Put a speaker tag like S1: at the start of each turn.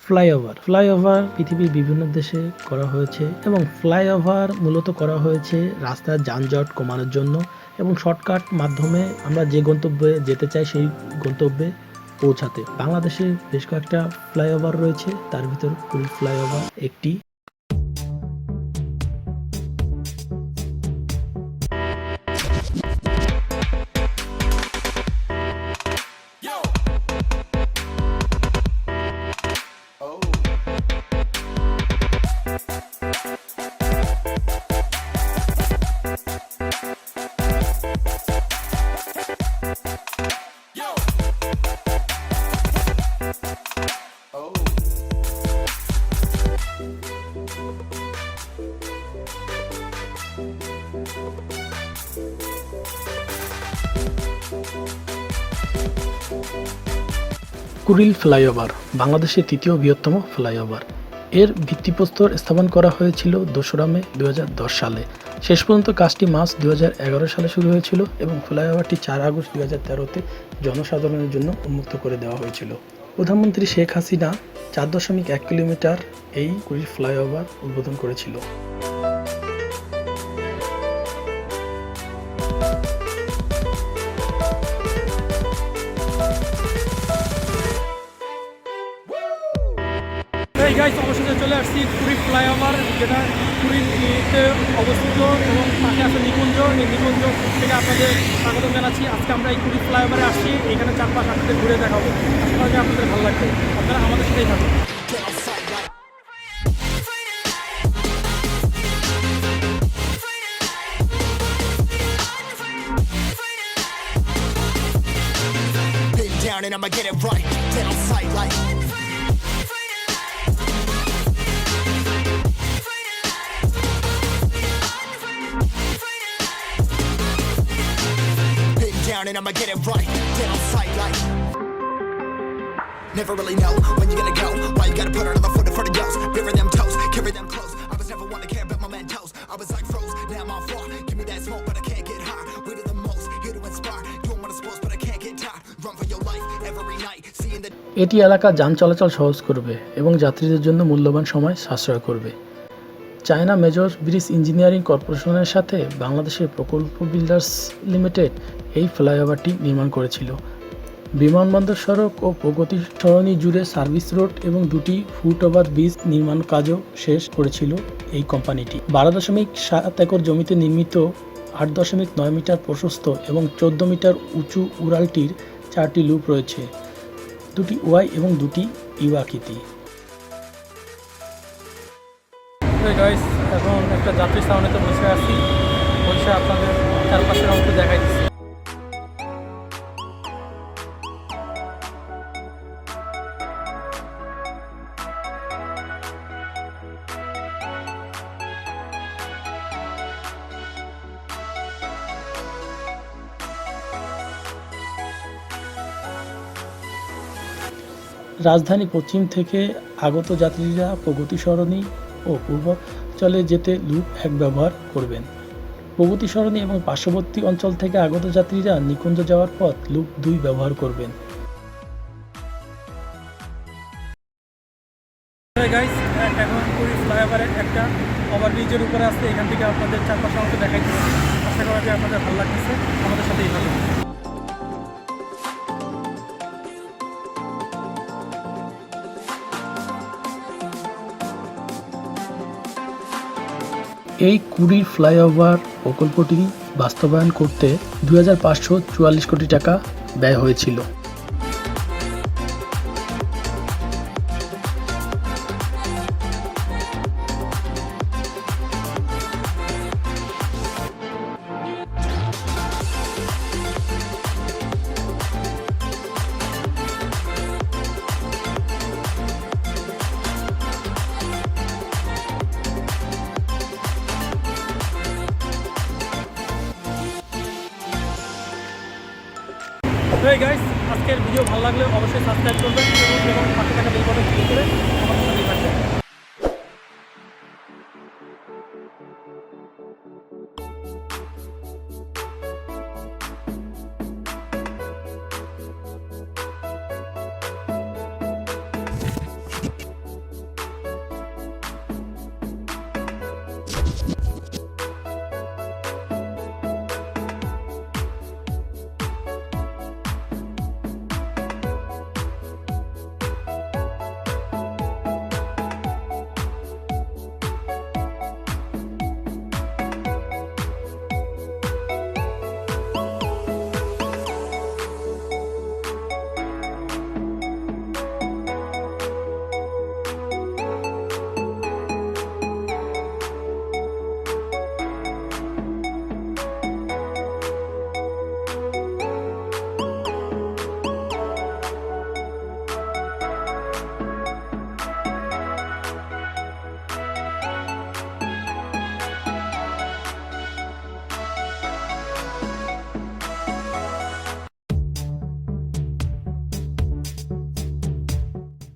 S1: Flyover পৃথিবীর বিভিন্ন দেশে করা হয়েছে এবং ফ্লাইওভার মূলত করা হয়েছে রাস্তার যানজট কমানোর জন্য এবং শর্টকাট মাধ্যমে আমরা যে গন্তব্যে যেতে চাই সেই গন্তব্যে পৌঁছাতে। বাংলাদেশে বেশ কয়েকটা ফ্লাইওভার রয়েছে, তার ভিতর কুড়িল ফ্লাইওভার একটি। কুড়িল ফ্লাইওভার বাংলাদেশের তৃতীয় বৃহত্তম ফ্লাইওভার। এর ভিত্তিপ্রস্তর স্থাপন করা হয়েছিল ২রা মে ২০১০ সালে। শেষ পর্যন্ত কাজটি মার্চ ২০১১ সালে শুরু হয়েছিল এবং ফ্লাইওভারটি ৪ আগস্ট ২০১৩-তে জনসাধারণের জন্য উন্মুক্ত করে দেওয়া হয়েছিল। প্রধানমন্ত্রী শেখ হাসিনা ৪.১ কিলোমিটার এই কুড়িল ফ্লাইওভার উদ্বোধন করেছিল।
S2: অবশেষে চলে আসছি কুড়িল ফ্লাইওভার, যেটা কুড়িলতে অবস্থিত এবং পাশে আছে নিকুঞ্জ। এই নিকুঞ্জ থেকে আপনাদের স্বাগতম জানাচ্ছি। আজকে আমরা এই কুড়িল ফ্লাইওভারে আসছি, এখানে চারপাশ আপনাদের ঘুরে দেখাবো। আশা আপনাদের ভালো লাগবে, আপনারা আমাদের সাথেই থাকুন। And I'ma get it right, dead on sight like been down and I'ma get it right, dead on sight like never really know when you're gonna go, why you gotta put another foot in front of yours, bury them toes, carry them close, I was never one to care about my mentos, I was like froze, now I'm on floor, give me that smoke but I can't get high, we do the most, here to inspire, doing what I'm supposed but I can't get tired, run for your life, every night, seeing the
S1: এটি এলাকা যান চলাচল সহজ করবে এবং যাত্রীদের জন্য মূল্যবান সময় সাশ্রয় করবে। চায়না মেজর ব্রিজ ইঞ্জিনিয়ারিং কর্পোরেশনের সাথে বাংলাদেশের প্রকল্প বিল্ডার্স লিমিটেড এই ফ্লাইওভারটি নির্মাণ করেছিল। বিমানবন্দর সড়ক ও প্রগতি সরণি জুড়ে সার্ভিস রোড এবং 2টি ফুটওভার ব্রিজ নির্মাণ কাজও শেষ করেছিল এই কোম্পানিটি। 12.7 একর জমিতে নির্মিত 8.9 মিটার প্রশস্ত এবং 14 মিটার উঁচু উড়ালটির 4টি লুপ রয়েছে, 2টি ওয়াই এবং 2টি ইউ আকৃতি।
S2: এখন একটা যাত্রী স্থানেতে বসে আছি, বসে আপনাদের চারপাশের অংশ দেখাই দিচ্ছি।
S1: রাজধানী পশ্চিম থেকে আগত যাত্রীরা প্রগতি সরণি ও পূর্বাঞ্চলে যেতে লুপ 1 ব্যবহার করবেন। প্রগতি সরণি এবং পার্শ্ববর্তী অঞ্চল থেকে আগত যাত্রীরা নিকুঞ্জ যাওয়ার পথ লুপ 2 ব্যবহার করবেন।
S2: এখন কুড়িল ফ্লাইওভারের একটা ওভারব্রিজের উপরে আসতে, এখান থেকে আপনাদের চারপাশে অংশ দেখাই দিচ্ছি। আশা করা যায় আপনাদের ভালো লাগতেছে, আমাদের সাথেই ভালো।
S1: এই কুড়িল ফ্লাইওভার প্রকল্পটি বাস্তবায়ন করতে ২৫৪৪ কোটি টাকা ব্যয় হয়েছিল।
S2: গাইস, আজকের ভিডিও ভালো লাগলে অবশ্যই সাবস্ক্রাইব করবেন এবং পাশে থাকা